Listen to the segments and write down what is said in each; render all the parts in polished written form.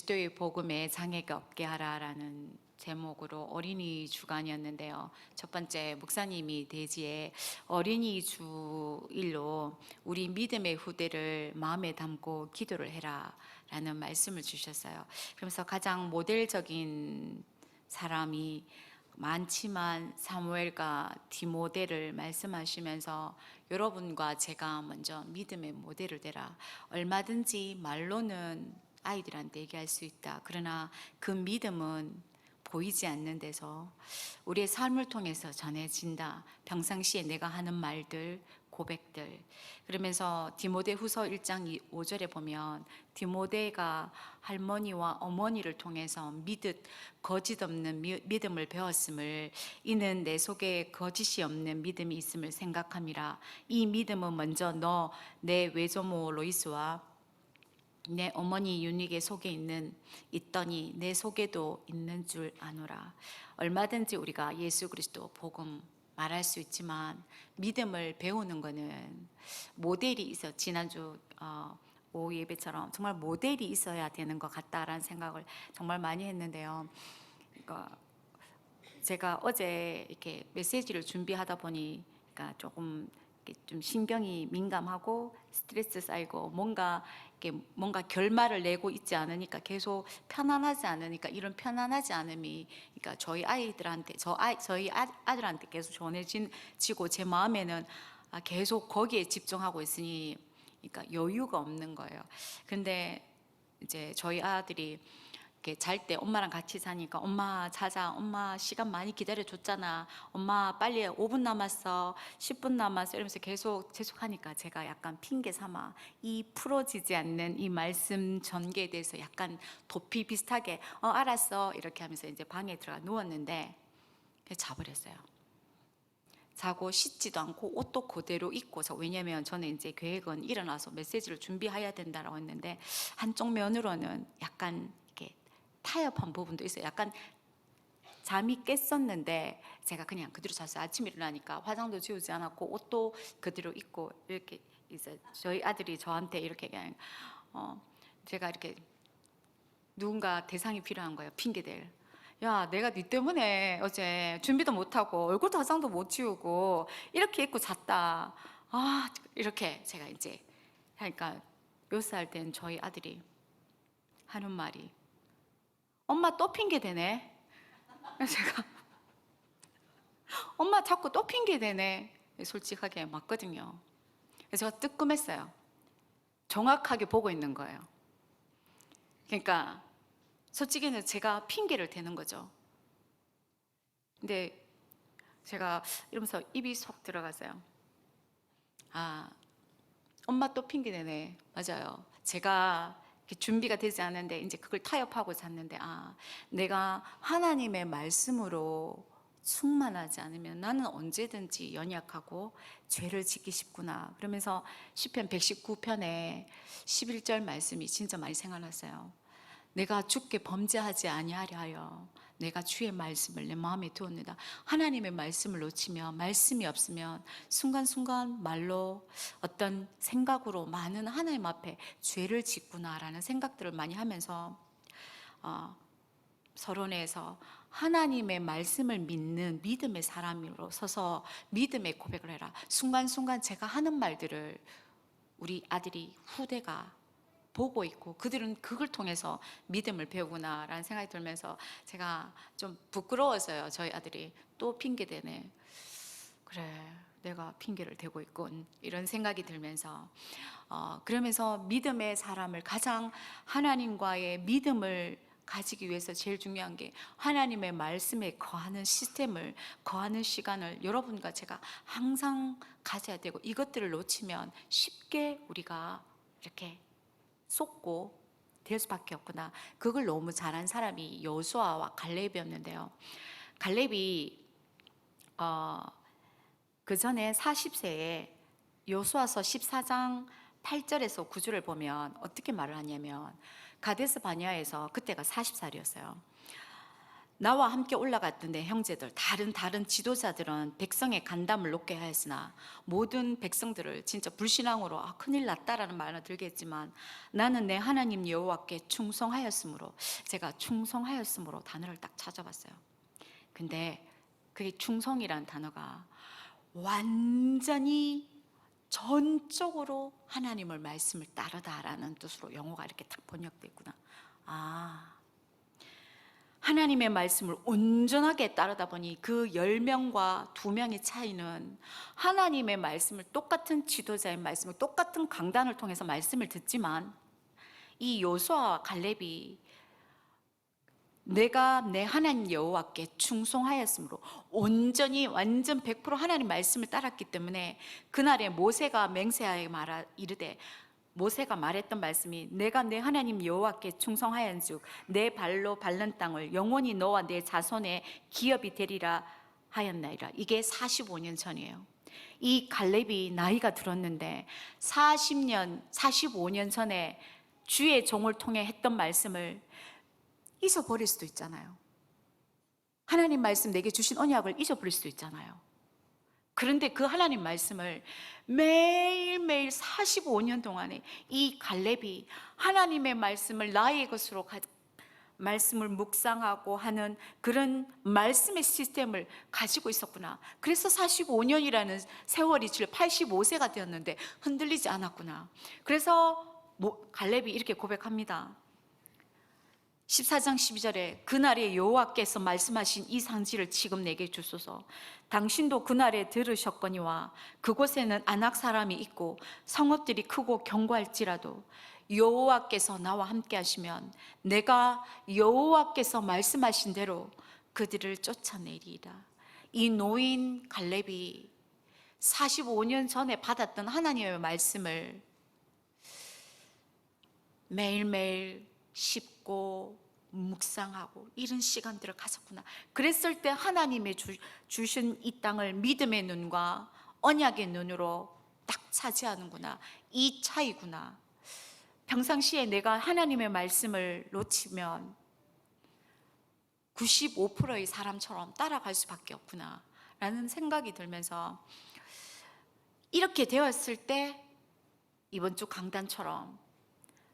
그리스도의 복음에 장애가 없게 하라라는 제목으로 어린이 주간이었는데요. 첫 번째 목사님이 대지에 어린이 주일로 우리 믿음의 후대를 마음에 담고 기도를 해라라는 말씀을 주셨어요. 그러면서 가장 모델적인 사람이 많지만 사무엘과 디모데를 말씀하시면서 여러분과 제가 먼저 믿음의 모델을 되라. 얼마든지 말로는 아이들한테 얘기할 수 있다. 그러나 그 믿음은 보이지 않는 데서 우리의 삶을 통해서 전해진다. 평상시에 내가 하는 말들, 고백들. 그러면서 디모데후서 1장 5절에 보면 디모데가 할머니와 어머니를 통해서 믿듯 거짓 없는 믿음을 배웠음을, 이는 내 속에 거짓이 없는 믿음이 있음을 생각함이라. 이 믿음은 먼저 너 내 외조모 로이스와 내 어머니 유닉의 속에 있더니 내 속에도 있는 줄 아노라. 얼마든지 우리가 예수 그리스도 복음 말할 수 있지만 믿음을 배우는 거는 모델이 있어. 지난주 오후 예배처럼 정말 모델이 있어야 되는 것 같다라는 생각을 정말 많이 했는데요. 그러니까 제가 어제 이렇게 메시지를 준비하다 보니 조금 좀 신경이 민감하고 스트레스 쌓이고 뭔가 결말을 내고 있지 않으니까, 계속 편안하지 않으니까, 이런 편안하지 않음이 그러니까 저희 아이들한테 저희 아들한테 계속 전해지고 제 마음에는 계속 거기에 집중하고 있으니 그러니까 여유가 없는 거예요. 근데 이제 저희 아들이 잘 때 엄마랑 같이 자니까 엄마 자자, 엄마 시간 많이 기다려줬잖아, 엄마 빨리 5분 남았어, 10분 남았어 이러면서 계속 재촉하니까 제가 약간 핑계 삼아 이 풀어지지 않는 이 말씀 전개에 대해서 약간 도피 비슷하게 알았어 이렇게 하면서 이제 방에 들어가 누웠는데 자버렸어요. 자고 씻지도 않고 옷도 그대로 입고 왜냐면 저는 이제 계획은 일어나서 메시지를 준비해야 된다라고 했는데 한쪽 면으로는 약간 이렇게 타협한 부분도 있어요. 약간 잠이 깼었는데 제가 그냥 그대로 잤어요. 아침에 일어나니까 화장도 지우지 않았고 옷도 그대로 입고 이렇게 이제 저희 아들이 저한테 이렇게 그냥 제가 이렇게 누군가 대상이 필요한 거예요. 핑계댈. 야, 내가 네 때문에 어제 준비도 못하고 얼굴도 화장도 못 지우고 이렇게 입고 잤다. 이렇게 제가 이제 그러니까 몇 살 된 저희 아들이 하는 말이, 엄마 또 핑계 대네. 제가 엄마 자꾸 또 핑계 대네. 솔직하게 맞거든요. 그래서 제가 뜨끔했어요. 정확하게 보고 있는 거예요. 그러니까 솔직히는 제가 핑계를 대는 거죠. 근데 제가 이러면서 입이 쏙 들어갔어요. 엄마 또 핑계 대네. 맞아요. 제가 준비가 되지 않은데 이제 그걸 타협하고 잤는데 내가 하나님의 말씀으로 충만하지 않으면 나는 언제든지 연약하고 죄를 짓기 쉽구나. 그러면서 시편 119편에 11절 말씀이 진짜 많이 생각났어요. 내가 주께 범죄하지 아니하려 하여 내가 주의 말씀을 내 마음에 두었느니라. 하나님의 말씀을 놓치면, 말씀이 없으면 순간순간 말로 어떤 생각으로 많은 하나님 앞에 죄를 짓구나라는 생각들을 많이 하면서 서론에서 하나님의 말씀을 믿는 믿음의 사람으로 서서 믿음의 고백을 해라. 순간순간 제가 하는 말들을 우리 아들이, 후대가 보고 있고 그들은 그걸 통해서 믿음을 배우구나라는 생각이 들면서 제가 좀 부끄러워서요. 저희 아들이 또 핑계대네. 그래, 내가 핑계를 대고 있군, 이런 생각이 들면서 그러면서 믿음의 사람을, 가장 하나님과의 믿음을 가지기 위해서 제일 중요한 게 하나님의 말씀에 거하는 시스템을, 거하는 시간을 여러분과 제가 항상 가져야 되고, 이것들을 놓치면 쉽게 우리가 이렇게 속고 될 수밖에 없구나. 그걸 너무 잘한 사람이 여호수아와 갈렙이었는데요. 갈렙이 그 전에 40세에 여호수아서 14장 8절에서 9절을 보면 어떻게 말을 하냐면, 가데스 바네아에서 그때가 40살이었어요. 나와 함께 올라갔던 내 형제들, 다른 지도자들은 백성의 간담을 높게 하였으나 모든 백성들을 진짜 불신앙으로 큰일 났다라는 말은 들겠지만, 나는 내 하나님 여호와께 충성하였으므로, 제가 충성하였으므로 단어를 딱 찾아봤어요. 근데 그게 충성이란 단어가 완전히 전적으로 하나님의 말씀을 따르다라는 뜻으로 영어가 이렇게 딱 번역되어 있구나. 하나님의 말씀을 온전하게 따르다 보니 그 10명과 2명의 차이는, 하나님의 말씀을, 똑같은 지도자의 말씀을, 똑같은 강단을 통해서 말씀을 듣지만, 이 요수아와 갈렙이 내가 내 하나님 여호와께 충성하였으므로 온전히 완전 100% 하나님 말씀을 따랐기 때문에, 그날에 모세가 맹세하여 이르되, 모세가 말했던 말씀이 내가 내 하나님 여호와께 충성하였은즉 내 발로 밟는 땅을 영원히 너와 내 자손의 기업이 되리라 하였나이다. 이게 45년 전이에요. 이 갈렙이 나이가 들었는데 45년 전에 주의 종을 통해 했던 말씀을 잊어버릴 수도 있잖아요. 하나님 말씀, 내게 주신 언약을 잊어버릴 수도 있잖아요. 그런데 그 하나님 말씀을 매일매일 45년 동안에 이 갈렙이 하나님의 말씀을 나의 것으로 말씀을 묵상하고 하는 그런 말씀의 시스템을 가지고 있었구나. 그래서 45년이라는 세월이 질 85세가 되었는데 흔들리지 않았구나. 그래서 갈렙이 이렇게 고백합니다. 14장 12절에 그날에 여호와께서 말씀하신 이 상지를 지금 내게 주소서. 당신도 그날에 들으셨거니와 그곳에는 아낙 사람이 있고 성읍들이 크고 견고할지라도 여호와께서 나와 함께 하시면 내가 여호와께서 말씀하신 대로 그들을 쫓아내리이다. 이 노인 갈렙이 45년 전에 받았던 하나님의 말씀을 매일매일 씹고 묵상하고 이런 시간들을 가졌구나. 그랬을 때 하나님의 주신 이 땅을 믿음의 눈과 언약의 눈으로 딱 차지하는구나. 이 차이구나. 평상시에 내가 하나님의 말씀을 놓치면 95%의 사람처럼 따라갈 수밖에 없구나 라는 생각이 들면서, 이렇게 되었을 때 이번 주 강단처럼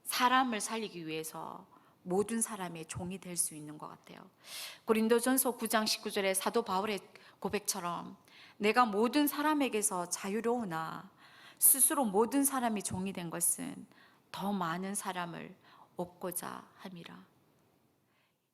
사람을 살리기 위해서 모든 사람의 종이 될 수 있는 것 같아요. 고린도전서 9장 19절에 사도 바울의 고백처럼 내가 모든 사람에게서 자유로우나 스스로 모든 사람이 종이 된 것은 더 많은 사람을 얻고자 함이라.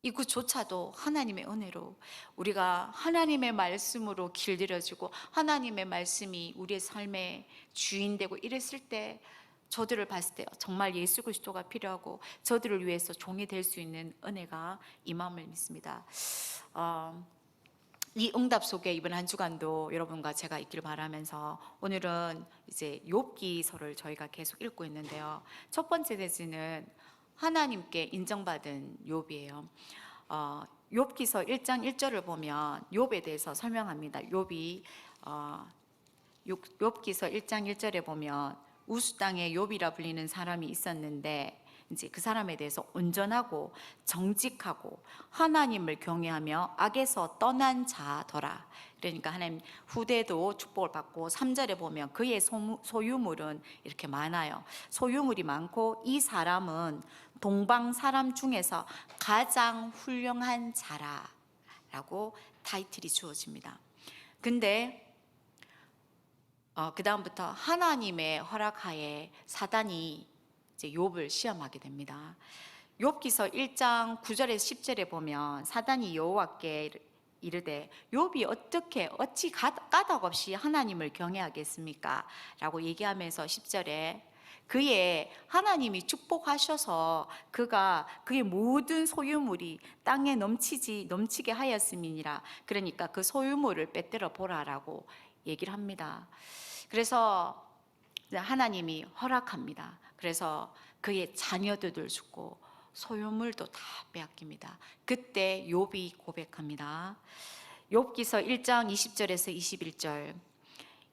이것조차도 하나님의 은혜로 우리가 하나님의 말씀으로 길들여지고 하나님의 말씀이 우리의 삶의 주인 되고 이랬을 때, 저들을 봤을 때 정말 예수 그리스도가 필요하고 저들을 위해서 종이 될 수 있는 은혜가 임함을 믿습니다. 이 응답 속에 이번 한 주간도 여러분과 제가 있기를 바라면서, 오늘은 이제 욥기서를 저희가 계속 읽고 있는데요. 첫 번째 대지는 하나님께 인정받은 욥이에요. 욥기서 1장 1절을 보면 욥에 대해서 설명합니다. 욥기서 1장 1절에 보면 우스 땅에 욥이라 불리는 사람이 있었는데, 이제 그 사람에 대해서 온전하고 정직하고 하나님을 경외하며 악에서 떠난 자더라. 그러니까 하나님 후대도 축복을 받고, 3절에 보면 그의 소유물은 이렇게 많아요. 소유물이 많고 이 사람은 동방 사람 중에서 가장 훌륭한 자라 라고 타이틀이 주어집니다. 근데 그 다음부터 하나님의 허락하에 사단이 이제 욥을 시험하게 됩니다. 욥기서 1장 9절에서 10절에 보면 사단이 여호와께 이르되 욥이 어찌 까닭 없이 하나님을 경외하겠습니까? 라고 얘기하면서 10절에 그의 하나님이 축복하셔서 그의 모든 소유물이 땅에 넘치게 하였음이니라. 그러니까 그 소유물을 빼들어 보라라고 얘기를 합니다. 그래서 하나님이 허락합니다. 그래서 그의 자녀들을 죽고 소유물도 다 빼앗깁니다. 그때 욥이 고백합니다. 욥기서 1장 20절에서 21절.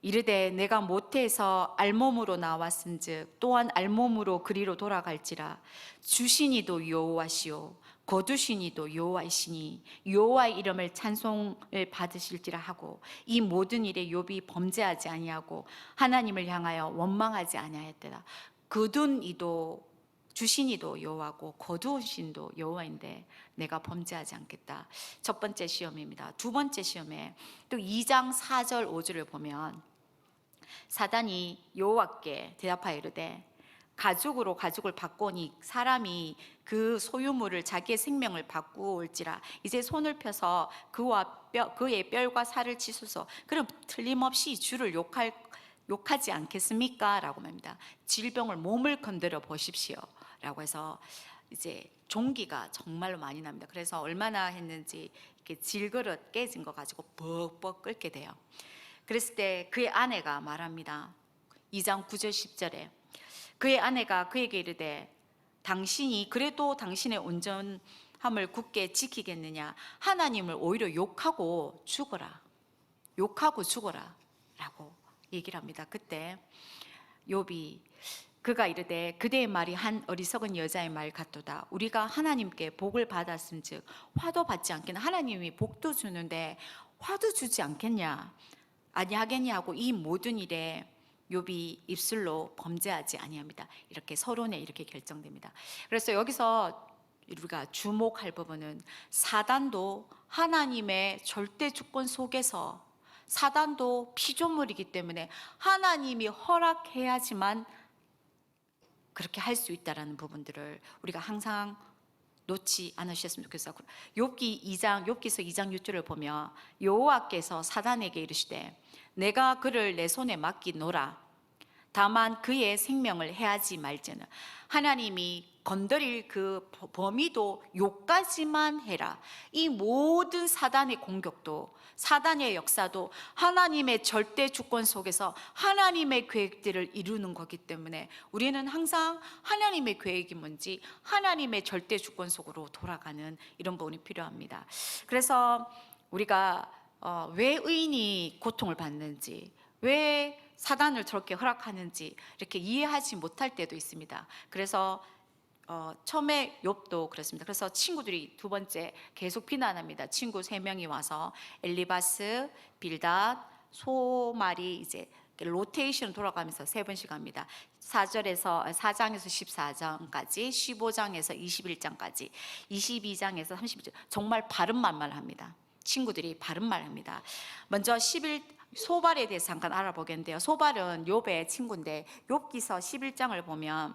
이르되 내가 모태에서 알몸으로 나왔은즉 또한 알몸으로 그리로 돌아갈지라. 주시니도 여호와시요 거두시니도 여호와이시니 여호와의 이름을 찬송을 받으실지라 하고, 이 모든 일에 욥이 범죄하지 아니하고 하나님을 향하여 원망하지 아니하였더라. 거둔 이도 주신 이도 여호와고 거두신 이도 여호와인데 내가 범죄하지 않겠다. 첫 번째 시험입니다. 두 번째 시험에 또 2장 4절 5절을 보면 사단이 여호와께 대답하여 이르되 가죽으로 가죽을 바꾸니 사람이 그 소유물을 자기의 생명을 바꾸올지라. 이제 손을 펴서 그의 뼈과 살을 치소서. 그럼 틀림없이 주를 욕하지 않겠습니까? 라고 말합니다. 질병을 몸을 건드려 보십시오 라고 해서 이제 종기가 정말로 많이 납니다. 그래서 얼마나 했는지 이렇게 질그릇 깨진 거 가지고 벅벅 끓게 돼요. 그랬을 때 그의 아내가 말합니다. 2장 9절 10절에 그의 아내가 그에게 이르되 당신이 그래도 당신의 온전함을 굳게 지키겠느냐? 하나님을 오히려 욕하고 죽어라. 욕하고 죽어라 라고 얘기를 합니다. 그때 욥이 그가 이르되 그대의 말이 한 어리석은 여자의 말 같도다. 우리가 하나님께 복을 받았은즉 화도 받지 않겠나? 하나님이 복도 주는데 화도 주지 않겠냐? 아니하겠냐 하고 이 모든 일에 욥이 입술로 범죄하지 아니합니다. 이렇게 서론에 이렇게 결정됩니다. 그래서 여기서 우리가 주목할 부분은 사단도 하나님의 절대 주권 속에서, 사단도 피조물이기 때문에 하나님이 허락해야지만 그렇게 할 수 있다라는 부분들을 우리가 항상 놓지 않으셨으면 좋겠어요. 욥기서 2장 6절을 보면 여호와께서 사단에게 이르시되 내가 그를 내 손에 맡기노라. 다만 그의 생명을 해하지 말지는. 하나님이 건드릴 그 범위도 요까지만 해라. 이 모든 사단의 공격도, 사단의 역사도 하나님의 절대 주권 속에서 하나님의 계획들을 이루는 거기 때문에 우리는 항상 하나님의 계획이 뭔지 하나님의 절대 주권 속으로 돌아가는 이런 부분이 필요합니다. 그래서 우리가 왜 의인이 고통을 받는지, 왜 사단을 저렇게 허락하는지 이렇게 이해하지 못할 때도 있습니다. 그래서 처음에 욥도 그렇습니다. 그래서 친구들이 두 번째 계속 비난합니다. 친구 3명이 와서 엘리바스, 빌닷, 소말이 이제 로테이션 돌아가면서 3번씩 합니다. 4장에서 14장까지, 15장에서 21장까지, 22장에서 31장, 정말 바른 말만 합니다. 친구들이 바른 말 합니다. 먼저 소발에 대해서 잠깐 알아보겠는데요. 소발은 욥의 친구인데 욥기서 11장을 보면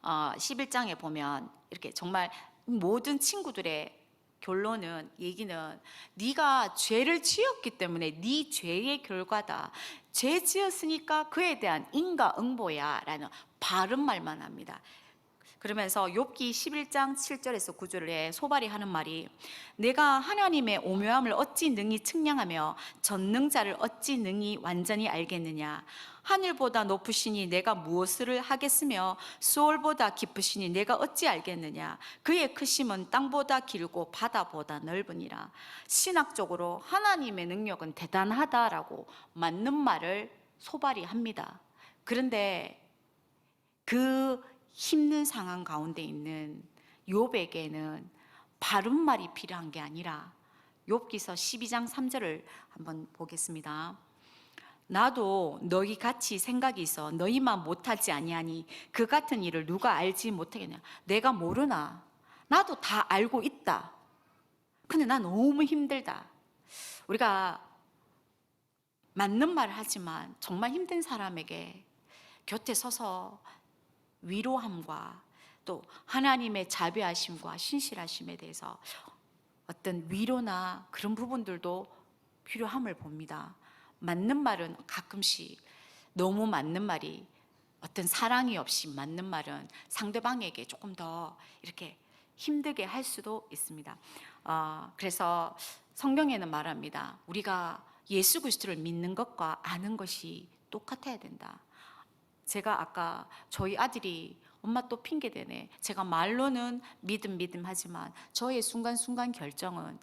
11장에 보면 이렇게 정말 모든 친구들의 결론은, 얘기는 네가 죄를 지었기 때문에 네 죄의 결과다. 죄 지었으니까 그에 대한 인과응보야 라는 바른 말만 합니다. 그러면서 욥기 11장 7절에서 9절에 소발이 하는 말이 내가 하나님의 오묘함을 어찌 능히 측량하며 전능자를 어찌 능히 완전히 알겠느냐. 하늘보다 높으시니 내가 무엇을 하겠으며 수월보다 깊으시니 내가 어찌 알겠느냐. 그의 크심은 땅보다 길고 바다보다 넓으니라. 신학적으로 하나님의 능력은 대단하다라고 맞는 말을 소발이 합니다. 그런데 그 힘든 상황 가운데 있는 욥에게는 바른 말이 필요한 게 아니라, 욥기서 12장 3절을 한번 보겠습니다. 나도 너희 같이 생각이 있어 너희만 못하지 아니하니 그 같은 일을 누가 알지 못하겠냐. 내가 모르나? 나도 다 알고 있다. 근데 나 너무 힘들다. 우리가 맞는 말을 하지만 정말 힘든 사람에게 곁에 서서 위로함과 또 하나님의 자비하심과 신실하심에 대해서 어떤 위로나 그런 부분들도 필요함을 봅니다. 맞는 말은 가끔씩, 너무 맞는 말이, 어떤 사랑이 없이 맞는 말은 상대방에게 조금 더 이렇게 힘들게 할 수도 있습니다. 그래서 성경에는 말합니다. 우리가 예수 그리스도를 믿는 것과 아는 것이 똑같아야 된다. 제가 아까 저희 아들이 엄마 또 핑계대네. 제가 말로는 믿음 하지만 저의 순간순간 결정은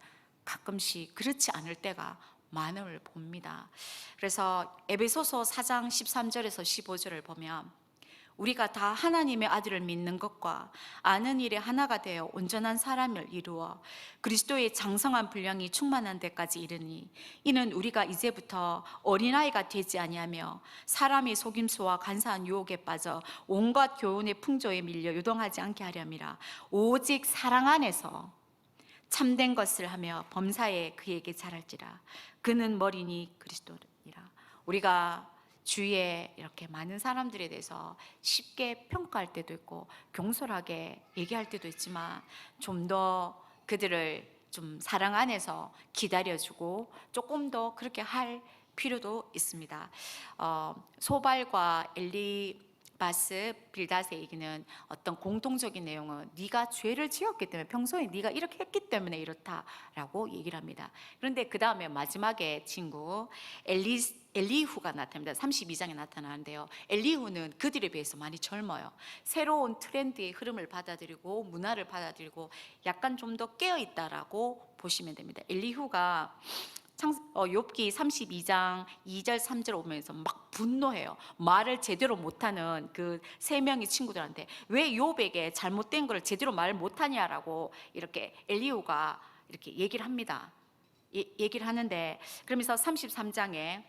가끔씩 그렇지 않을 때가 많음을 봅니다. 그래서 에베소서 4장 13절에서 15절을 보면 우리가 다 하나님의 아들을 믿는 것과 아는 일에 하나가 되어 온전한 사람을 이루어 그리스도의 장성한 분량이 충만한 데까지 이르니 이는 우리가 이제부터 어린아이가 되지 아니하며 사람의 속임수와 간사한 유혹에 빠져 온갖 교훈의 풍조에 밀려 요동하지 않게 하렴이라. 오직 사랑 안에서 참된 것을 하며 범사에 그에게 잘할지라. 그는 머리니 그리스도니라. 우리가 주위에 이렇게 많은 사람들에 대해서 쉽게 평가할 때도 있고 경솔하게 얘기할 때도 있지만 좀 더 그들을 좀 사랑 안에서 기다려주고 조금 더 그렇게 할 필요도 있습니다. 소발과 엘리바스 빌닷의 얘기는 어떤 공통적인 내용은 네가 죄를 지었기 때문에 평소에 네가 이렇게 했기 때문에 이렇다라고 얘기를 합니다. 그런데 그 다음에 마지막에 친구 엘리후가 나타납니다. 32장에 나타나는데요. 엘리후는 그들에 비해서 많이 젊어요. 새로운 트렌드의 흐름을 받아들이고 문화를 받아들이고 약간 좀 더 깨어있다라고 보시면 됩니다. 엘리후가 욥기 32장 2절 3절 오면서 막 분노해요. 말을 제대로 못하는 그 세 명의 친구들한테 왜 욥에게 잘못된 걸 제대로 말 못하냐라고 이렇게 엘리후가 이렇게 얘기를 합니다. 얘기를 하는데 그러면서 33장에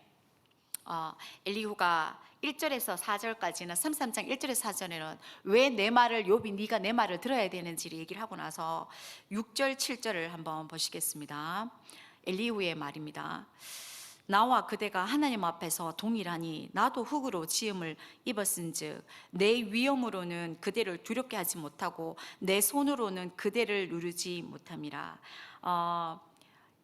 엘리후가 1절에서 4절까지는 33장 1절에서 4절에는 왜 내 말을 욥이 네가 내 말을 들어야 되는지를 얘기를 하고 나서 6절 7절을 한번 보시겠습니다. 엘리후의 말입니다. 나와 그대가 하나님 앞에서 동일하니 나도 흙으로 지음을 입었은즉 내 위엄으로는 그대를 두렵게 하지 못하고 내 손으로는 그대를 누르지 못함이라.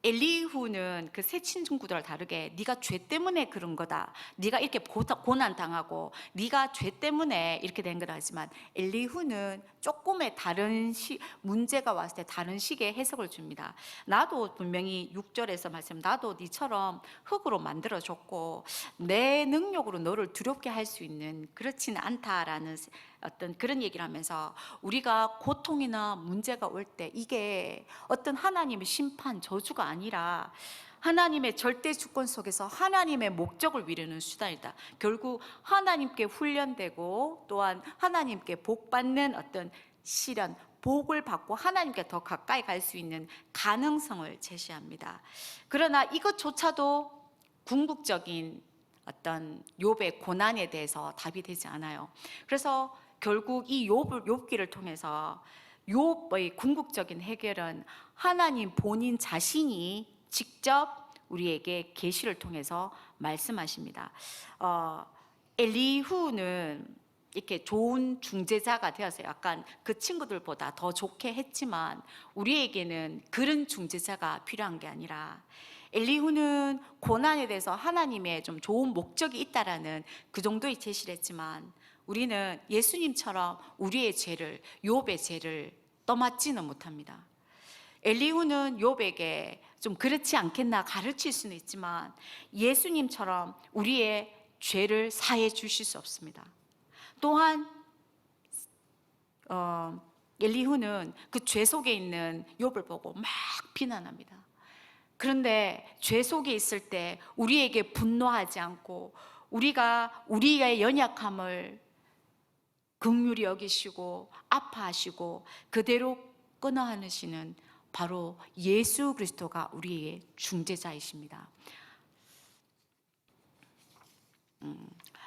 엘리후는 그 세 친구들과 다르게 네가 죄 때문에 그런 거다, 네가 이렇게 고난 당하고 네가 죄 때문에 이렇게 된 거다 하지만 엘리후는 조금의 다른 문제가 왔을 때 다른 식의 해석을 줍니다. 나도 분명히 6절에서 말씀 나도 네처럼 흙으로 만들어줬고 내 능력으로 너를 두렵게 할 수 있는 그렇지는 않다라는 어떤 그런 얘기를 하면서 우리가 고통이나 문제가 올 때 이게 어떤 하나님의 심판, 저주가 아니라 하나님의 절대 주권 속에서 하나님의 목적을 이루는 수단이다. 결국 하나님께 훈련되고 또한 하나님께 복받는 어떤 시련, 복을 받고 하나님께 더 가까이 갈 수 있는 가능성을 제시합니다. 그러나 이것조차도 궁극적인 어떤 욥의 고난에 대해서 답이 되지 않아요. 그래서 결국 이 욥기를 통해서 욥의 궁극적인 해결은 하나님 본인 자신이 직접 우리에게 계시를 통해서 말씀하십니다. 엘리후는 이렇게 좋은 중재자가 되어서 약간 그 친구들보다 더 좋게 했지만 우리에게는 그런 중재자가 필요한 게 아니라 엘리후는 고난에 대해서 하나님의 좀 좋은 목적이 있다라는 그 정도의 제시를 했지만 우리는 예수님처럼 우리의 죄를, 욥의 죄를 떠맡지는 못합니다. 엘리후는 욥에게 좀 그렇지 않겠나 가르칠 수는 있지만 예수님처럼 우리의 죄를 사해 주실 수 없습니다. 또한 엘리후는 그 죄 속에 있는 욥을 보고 막 비난합니다. 그런데 죄 속에 있을 때 우리에게 분노하지 않고 우리의 연약함을 긍휼히 여기시고 아파하시고 그대로 끊어 안으시는 바로 예수 그리스도가 우리의 중재자이십니다.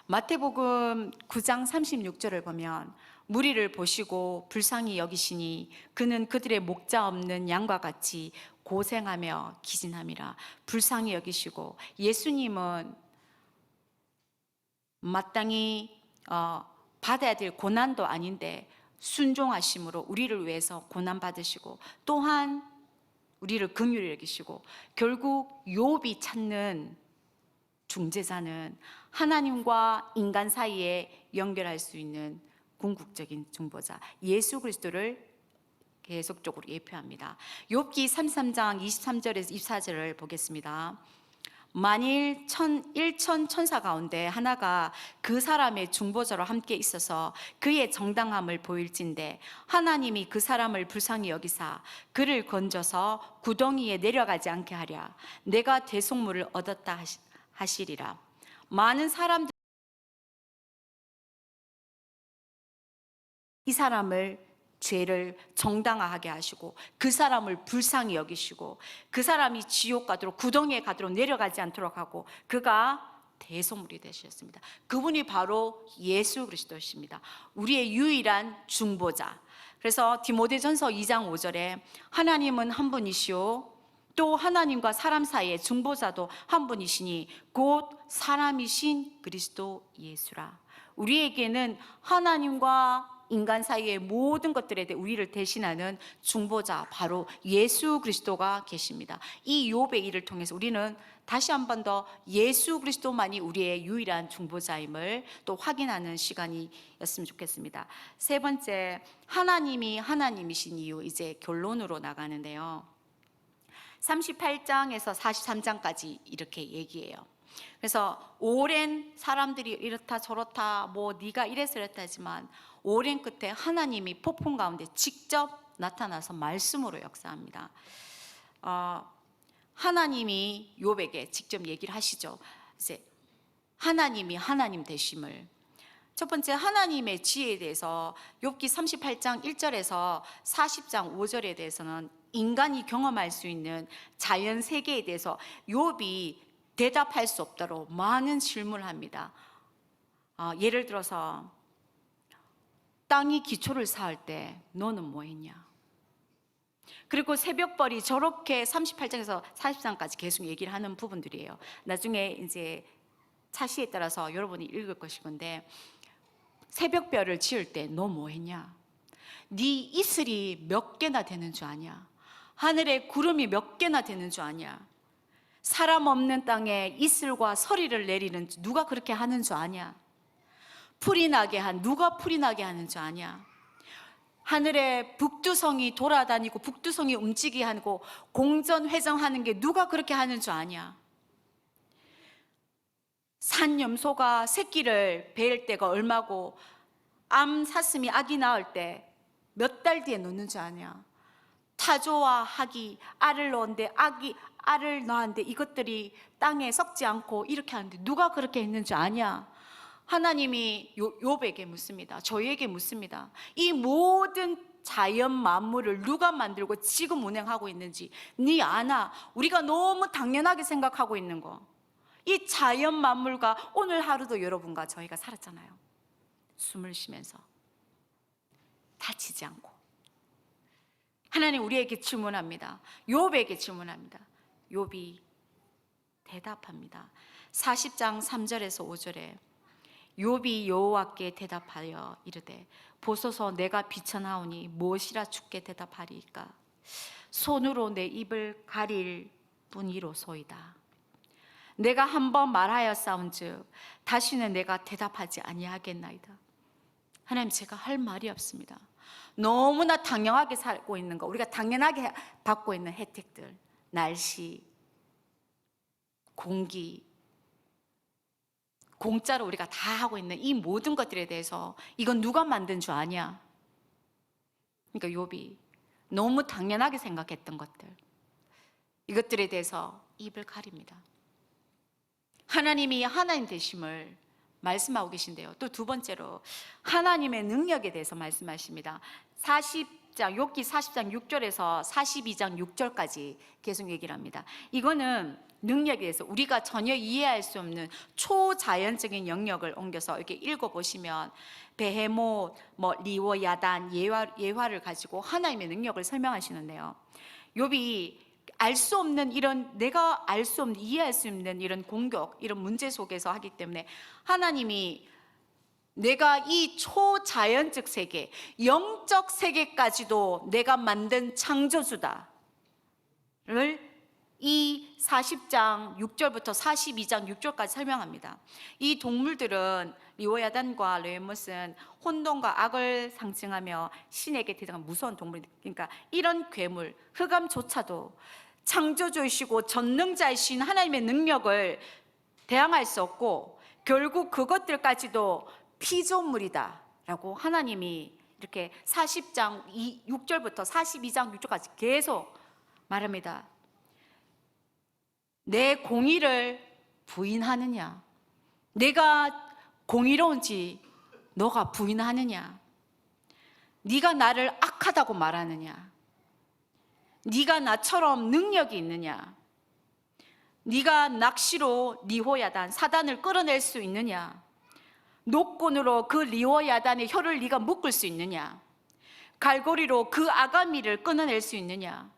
마태복음 9장 36절을 보면 무리를 보시고 불쌍히 여기시니 그는 그들의 목자 없는 양과 같이 고생하며 기진함이라. 불쌍히 여기시고 예수님은 마땅히 받아야 될 고난도 아닌데 순종하심으로 우리를 위해서 고난 받으시고 또한 우리를 긍휼히 여기시고 결국 욥이 찾는 중재자는 하나님과 인간 사이에 연결할 수 있는 궁극적인 중보자 예수 그리스도를 계속적으로 예표합니다. 욥기 33장 23절에서 24절을 보겠습니다. 만일 일천 천사 가운데 하나가 그 사람의 중보자로 함께 있어서 그의 정당함을 보일진대 하나님이 그 사람을 불쌍히 여기사 그를 건져서 구덩이에 내려가지 않게 하랴. 내가 대속물을 얻었다 하시리라. 많은 사람들 이 사람을 죄를 정당화하게 하시고 그 사람을 불쌍히 여기시고 그 사람이 지옥 가도록 구덩이에 가도록 내려가지 않도록 하고 그가 대속물이 되셨습니다. 그분이 바로 예수 그리스도십니다. 우리의 유일한 중보자. 그래서 디모데전서 2장 5절에 하나님은 한 분이시오 또 하나님과 사람 사이의 중보자도 한 분이시니 곧 사람이신 그리스도 예수라. 우리에게는 하나님과 인간 사이의 모든 것들에 대해 우리를 대신하는 중보자 바로 예수 그리스도가 계십니다. 이 욥의 일을 통해서 우리는 다시 한 번 더 예수 그리스도만이 우리의 유일한 중보자임을 또 확인하는 시간이었으면 좋겠습니다. 세 번째, 하나님이 하나님이신 이유, 이제 결론으로 나가는데요. 38장에서 43장까지 이렇게 얘기해요. 그래서 오랜 사람들이 이렇다 저렇다 뭐 네가 이래서 이랬다 하지만 오랜 끝에 하나님이 폭풍 가운데 직접 나타나서 말씀으로 역사합니다. 하나님이 욥에게 직접 얘기를 하시죠. 이제 하나님이 하나님 되심을. 첫 번째, 하나님의 지혜에 대해서 욥기 38장 1절에서 40장 5절에 대해서는 인간이 경험할 수 있는 자연 세계에 대해서 욥이 대답할 수 없도록 많은 질문을 합니다. 예를 들어서 땅이 기초를 쌓을 때 너는 뭐 했냐? 그리고 새벽벌이 저렇게 38장에서 40장까지 계속 얘기를 하는 부분들이에요. 나중에 이제 차시에 따라서 여러분이 읽을 것일 건데 새벽별을 지을 때 너 뭐 했냐? 네 이슬이 몇 개나 되는 줄 아냐? 하늘에 구름이 몇 개나 되는 줄 아냐? 사람 없는 땅에 이슬과 서리를 내리는 누가 그렇게 하는 줄 아냐? 풀이 나게 누가 풀이 나게 하는 줄 아냐? 하늘에 북두성이 돌아다니고 북두성이 움직이게 하고 공전회전하는 게 누가 그렇게 하는 줄 아냐? 산염소가 새끼를 뵐 때가 얼마고 암사슴이 아기 낳을 때 몇 달 뒤에 놓는 줄 아냐? 타조와 학이 알을 넣었는데 아기 알을 낳았는데 이것들이 땅에 썩지 않고 이렇게 하는데 누가 그렇게 했는 줄 아냐? 하나님이 욥에게 묻습니다. 저희에게 묻습니다. 이 모든 자연 만물을 누가 만들고 지금 운행하고 있는지 네 아나? 우리가 너무 당연하게 생각하고 있는 거. 이 자연 만물과 오늘 하루도 여러분과 저희가 살았잖아요. 숨을 쉬면서 다치지 않고. 하나님 우리에게 질문합니다. 욥에게 질문합니다. 욥이 대답합니다. 40장 3절에서 5절에 욥이 여호와께 대답하여 이르되 보소서 내가 비천하오니 무엇이라 주께 대답하리이까? 손으로 내 입을 가릴 뿐이로소이다. 내가 한번 말하였사온즉 다시는 내가 대답하지 아니하겠나이다. 하나님, 제가 할 말이 없습니다. 너무나 당연하게 살고 있는 거, 우리가 당연하게 받고 있는 혜택들, 날씨, 공기, 공짜로 우리가 다 하고 있는 이 모든 것들에 대해서 이건 누가 만든 줄 아냐? 그러니까 욥이 너무 당연하게 생각했던 것들, 이것들에 대해서 입을 가립니다. 하나님이 하나님 되심을 말씀하고 계신데요. 또 두 번째로 하나님의 능력에 대해서 말씀하십니다. 40장 욥기 40장 6절에서 42장 6절까지 계속 얘기를 합니다. 이거는 능력에 대해서 우리가 전혀 이해할 수 없는 초자연적인 영역을 옮겨서 이렇게 읽어보시면 베헤못, 리워야단, 예화를 가지고 하나님의 능력을 설명하시는데요. 욥이 알 수 없는 이런, 내가 알 수 없는, 이해할 수 없는 이런 공격, 이런 문제 속에서 하기 때문에 하나님이 내가 이 초자연적 세계, 영적 세계까지도 내가 만든 창조주다를 이 40장 6절부터 42장 6절까지 설명합니다. 이 동물들은 리오야단과 레못은 혼돈과 악을 상징하며 신에게 대장한 무서운 동물, 그러니까 이런 괴물, 흑암조차도 창조주이시고 전능자이신 하나님의 능력을 대항할 수 없고 결국 그것들까지도 피조물이다라고 하나님이 이렇게 40장 6절부터 42장 6절까지 계속 말합니다. 내 공의를 부인하느냐? 내가 공의로운지 너가 부인하느냐? 네가 나를 악하다고 말하느냐? 네가 나처럼 능력이 있느냐? 네가 낚시로 리호야단 사단을 끌어낼 수 있느냐? 노끈으로 그 리호야단의 혀를 네가 묶을 수 있느냐? 갈고리로 그 아가미를 끊어낼 수 있느냐?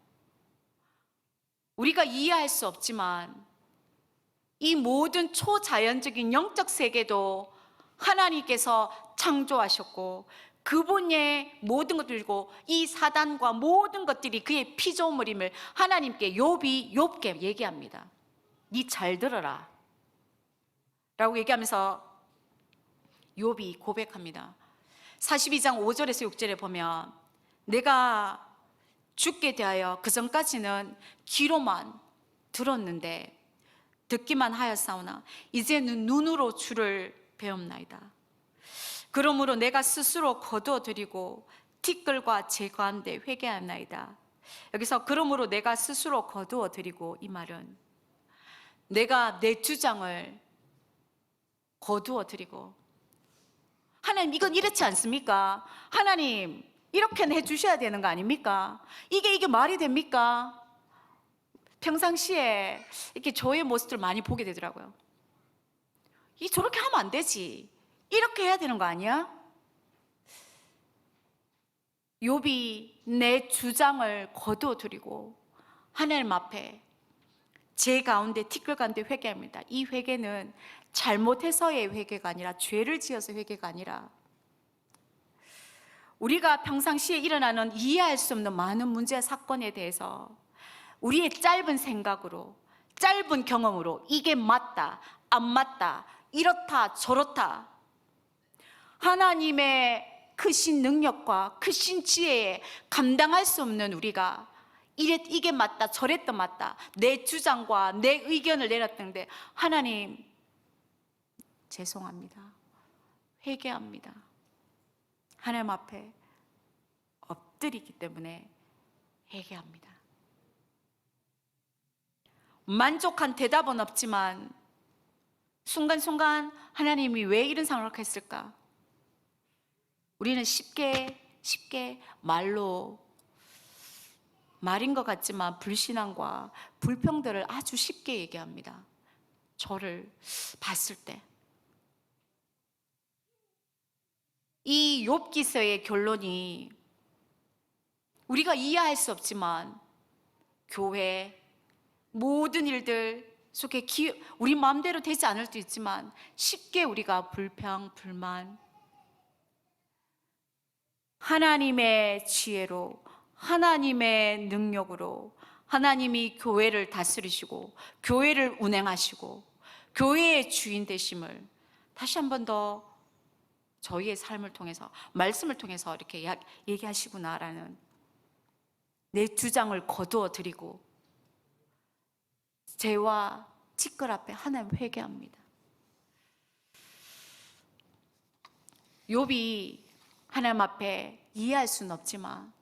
우리가 이해할 수 없지만 이 모든 초자연적인 영적 세계도 하나님께서 창조하셨고 그분의 모든 것들을 들고 이 사단과 모든 것들이 그의 피조물임을 하나님께 욥게 얘기합니다. 네 잘 들어라 라고 얘기하면서 욥이 고백합니다. 42장 5절에서 6절에 보면 내가 죽게 대하여 그 전까지는 귀로만 들었는데 듣기만 하였사오나 이제는 눈으로 주를 배움나이다. 그러므로 내가 스스로 거두어드리고 티끌과 제거한데 회개하나이다. 여기서 그러므로 내가 스스로 거두어드리고, 이 말은 내가 내 주장을 거두어드리고, 하나님 이건 이렇지 않습니까? 하나님 이렇게는 해주셔야 되는 거 아닙니까? 이게 말이 됩니까? 평상시에 이렇게 저의 모습들 많이 보게 되더라고요. 저렇게 하면 안 되지, 이렇게 해야 되는 거 아니야? 욥이 내 주장을 거두어드리고 하나님 앞에 제 가운데 티끌 가운데 회개합니다. 이 회개는 잘못해서의 회개가 아니라, 죄를 지어서 회개가 아니라, 우리가 평상시에 일어나는 이해할 수 없는 많은 문제 사건에 대해서 우리의 짧은 생각으로, 짧은 경험으로 이게 맞다, 안 맞다, 이렇다, 저렇다, 하나님의 크신 능력과 크신 지혜에 감당할 수 없는 우리가 이게 맞다, 저랬다 맞다, 내 주장과 내 의견을 내놨던데, 하나님 죄송합니다, 회개합니다, 하나님 앞에 엎드리기 때문에 회개합니다. 만족한 대답은 없지만 순간순간 하나님이 왜 이런 상황을 했을까? 우리는 쉽게 말인 것 같지만 불신앙과 불평들을 아주 쉽게 얘기합니다. 저를 봤을 때. 이 욥기서의 결론이 우리가 이해할 수 없지만 교회 모든 일들 속에 우리 마음대로 되지 않을 수도 있지만 쉽게 우리가 불평, 불만, 하나님의 지혜로, 하나님의 능력으로 하나님이 교회를 다스리시고 교회를 운행하시고 교회의 주인 되심을 다시 한 번 더 저희의 삶을 통해서, 말씀을 통해서 이렇게 얘기하시구나라는, 내 주장을 거두어 드리고 죄와 티끌 앞에 하나님 회개합니다. 욥이 하나님 앞에 이해할 수는 없지만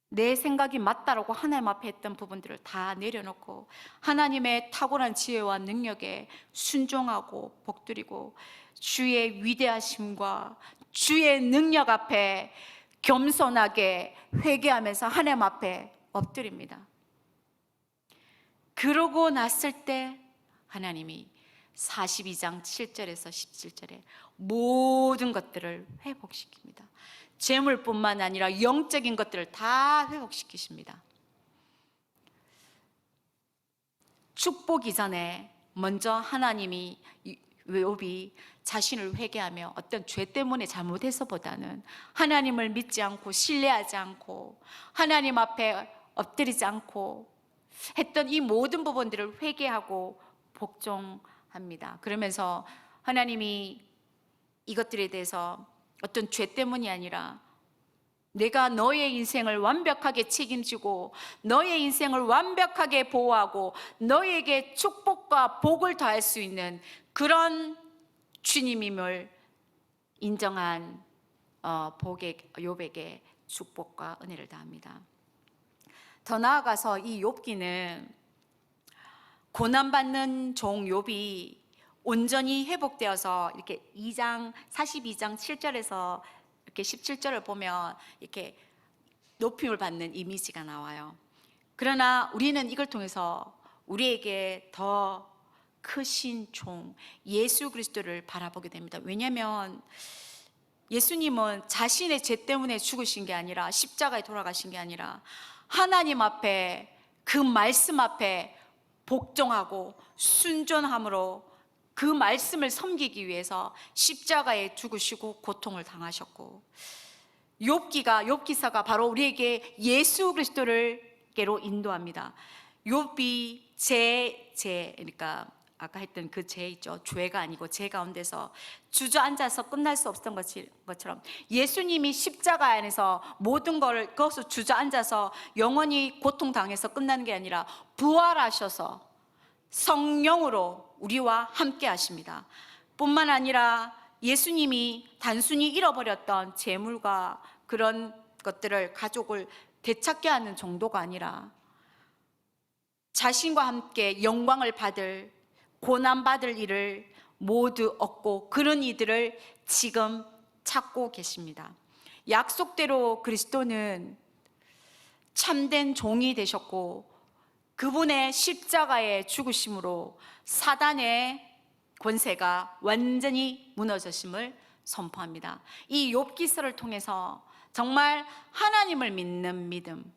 내 생각이 맞다라고 하나님 앞에 했던 부분들을 다 내려놓고 하나님의 탁월한 지혜와 능력에 순종하고 복드리고 주의 위대하심과 주의 능력 앞에 겸손하게 회개하면서 하나님 앞에 엎드립니다. 그러고 났을 때 하나님이 42장 7절에서 17절에 모든 것들을 회복시킵니다. 재물뿐만 아니라 영적인 것들을 다 회복시키십니다. 축복 이전에 먼저 하나님이, 욥이 자신을 회개하며 어떤 죄 때문에 잘못해서보다는 하나님을 믿지 않고 신뢰하지 않고 하나님 앞에 엎드리지 않고 했던 이 모든 부분들을 회개하고 복종합니다. 그러면서 하나님이 이것들에 대해서 어떤 죄 때문이 아니라 내가 너의 인생을 완벽하게 책임지고 너의 인생을 완벽하게 보호하고 너에게 축복과 복을 더할 수 있는 그런 주님임을 인정한 욥에게 축복과 은혜를 다합니다. 더 나아가서 이 욥기는 고난받는 종 욥이 온전히 회복되어서 이렇게 42장 7절에서 이렇게 17절을 보면 이렇게 높임을 받는 이미지가 나와요. 그러나 우리는 이걸 통해서 우리에게 더 크신 종 예수 그리스도를 바라보게 됩니다. 왜냐하면 예수님은 자신의 죄 때문에 죽으신 게 아니라, 십자가에 돌아가신 게 아니라 하나님 앞에, 그 말씀 앞에 복종하고 순종함으로 그 말씀을 섬기기 위해서 십자가에 죽으시고 고통을 당하셨고, 욥기사가 바로 우리에게 예수 그리스도를께로 인도합니다. 욥이 그러니까 아까 했던 그 죄 있죠. 죄가 아니고 죄 가운데서 주저앉아서 끝날 수 없었던 것처럼 예수님이 십자가 안에서 모든 그것을 주저앉아서 영원히 고통당해서 끝나는 게 아니라 부활하셔서 성령으로 우리와 함께 하십니다. 뿐만 아니라 예수님이 단순히 잃어버렸던 재물과 그런 것들을, 가족을 되찾게 하는 정도가 아니라 자신과 함께 영광을 받을, 고난받을 일을 모두 얻고 그런 이들을 지금 찾고 계십니다. 약속대로 그리스도는 참된 종이 되셨고 그분의 십자가의 죽으심으로 사단의 권세가 완전히 무너졌음을 선포합니다. 이 욥기서를 통해서 정말 하나님을 믿는 믿음,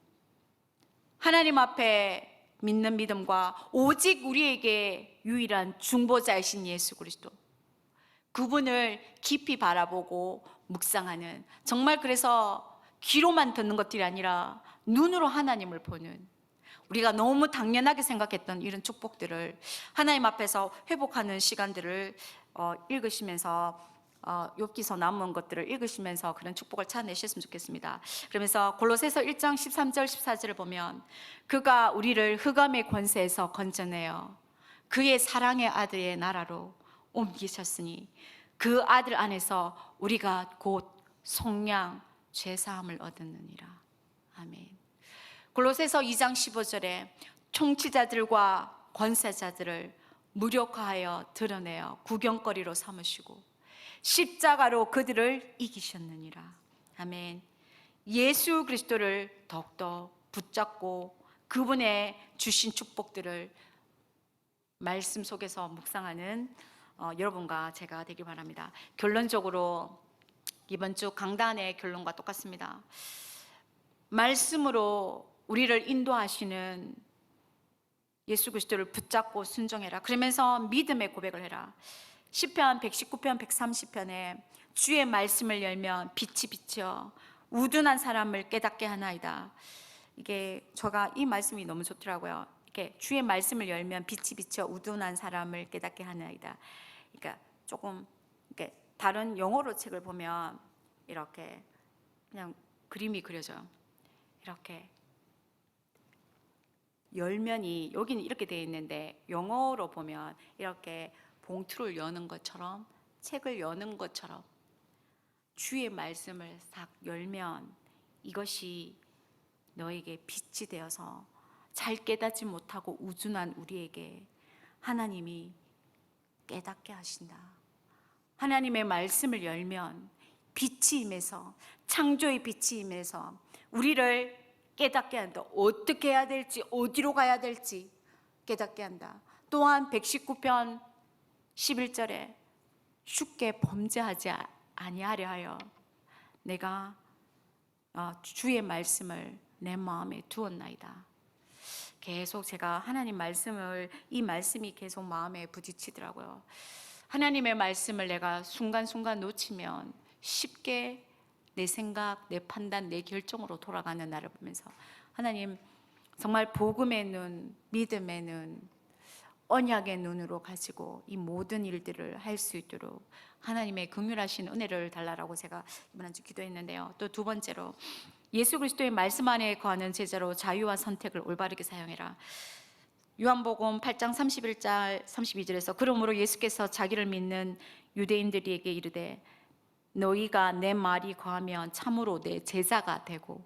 하나님 앞에 믿는 믿음과 오직 우리에게 유일한 중보자이신 예수 그리스도, 그분을 깊이 바라보고 묵상하는, 정말 그래서 귀로만 듣는 것들이 아니라 눈으로 하나님을 보는, 우리가 너무 당연하게 생각했던 이런 축복들을 하나님 앞에서 회복하는 시간들을 읽으시면서 욥기서 남은 것들을 읽으시면서 그런 축복을 찾아내셨으면 좋겠습니다. 그러면서 골로새서 1장 13절 14절을 보면 그가 우리를 흑암의 권세에서 건져내어 그의 사랑의 아들의 나라로 옮기셨으니 그 아들 안에서 우리가 곧 속량 죄사함을 얻었느니라. 아멘. 골로새서 2장 15절에 통치자들과 권세자들을 무력화하여 드러내어 구경거리로 삼으시고 십자가로 그들을 이기셨느니라. 아멘. 예수 그리스도를 더욱더 붙잡고 그분의 주신 축복들을 말씀 속에서 묵상하는 여러분과 제가 되길 바랍니다. 결론적으로 이번 주 강단의 결론과 똑같습니다. 말씀으로 우리를 인도하시는 예수 그리스도를 붙잡고 순종해라. 그러면서 믿음의 고백을 해라. 시편 119편 130편에 주의 말씀을 열면 빛이 비쳐 우둔한 사람을 깨닫게 하나이다. 이게 제가 이 말씀이 너무 좋더라고요. 이렇게 주의 말씀을 열면 빛이 비쳐 우둔한 사람을 깨닫게 하나이다. 그러니까 조금 이렇게 다른 영어로 책을 보면 이렇게 그냥 그림이 그려져요. 이렇게 열면이 여기는 이렇게 되어 있는데 영어로 보면 이렇게 봉투를 여는 것처럼, 책을 여는 것처럼 주의 말씀을 싹 열면 이것이 너에게 빛이 되어서 잘 깨닫지 못하고 우둔한 우리에게 하나님이 깨닫게 하신다. 하나님의 말씀을 열면 빛이 임해서, 창조의 빛이 임해서 우리를 깨닫게 한다. 어떻게 해야 될지, 어디로 가야 될지 깨닫게 한다. 또한 119편 11절에 쉽게 범죄하지 아니하려 하여 내가 주의 말씀을 내 마음에 두었나이다. 계속 제가 하나님 말씀을, 이 말씀이 계속 마음에 부딪히더라고요. 하나님의 말씀을 내가 순간순간 놓치면 쉽게 내 생각, 내 판단, 내 결정으로 돌아가는 나를 보면서 하나님 정말 복음의 눈, 믿음의 눈, 언약의 눈으로 가지고 이 모든 일들을 할 수 있도록 하나님의 긍휼하신 은혜를 달라라고 제가 이번 한 주 기도했는데요. 또 두 번째로 예수 그리스도의 말씀 안에 거하는 제자로 자유와 선택을 올바르게 사용해라. 요한복음 8장 31절 32절에서 그러므로 예수께서 자기를 믿는 유대인들에게 이르되 너희가 내 말이 거하면 참으로 내 제자가 되고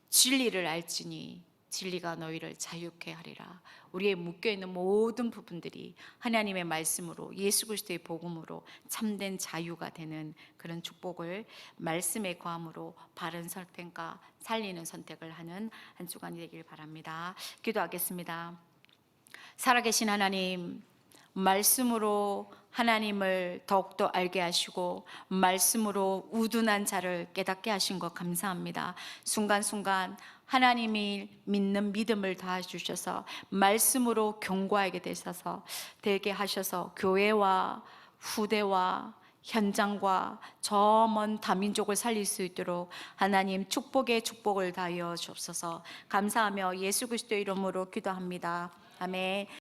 진리를 알지니 진리가 너희를 자유케 하리라. 우리의 묶여있는 모든 부분들이 하나님의 말씀으로 예수 그리스도의 복음으로 참된 자유가 되는 그런 축복을 말씀의 거함으로 바른 선택과 살리는 선택을 하는 한 주간이 되길 바랍니다. 기도하겠습니다. 살아계신 하나님, 말씀으로 하나님을 더욱더 알게 하시고 말씀으로 우둔한 자를 깨닫게 하신 것 감사합니다. 순간순간 하나님이 믿는 믿음을 더해주셔서 말씀으로 견고하게 되게 하셔서 교회와 후대와 현장과 저 먼 다민족을 살릴 수 있도록 하나님 축복의 축복을 다하여 주옵소서. 감사하며 예수 그리스도의 이름으로 기도합니다. 아멘.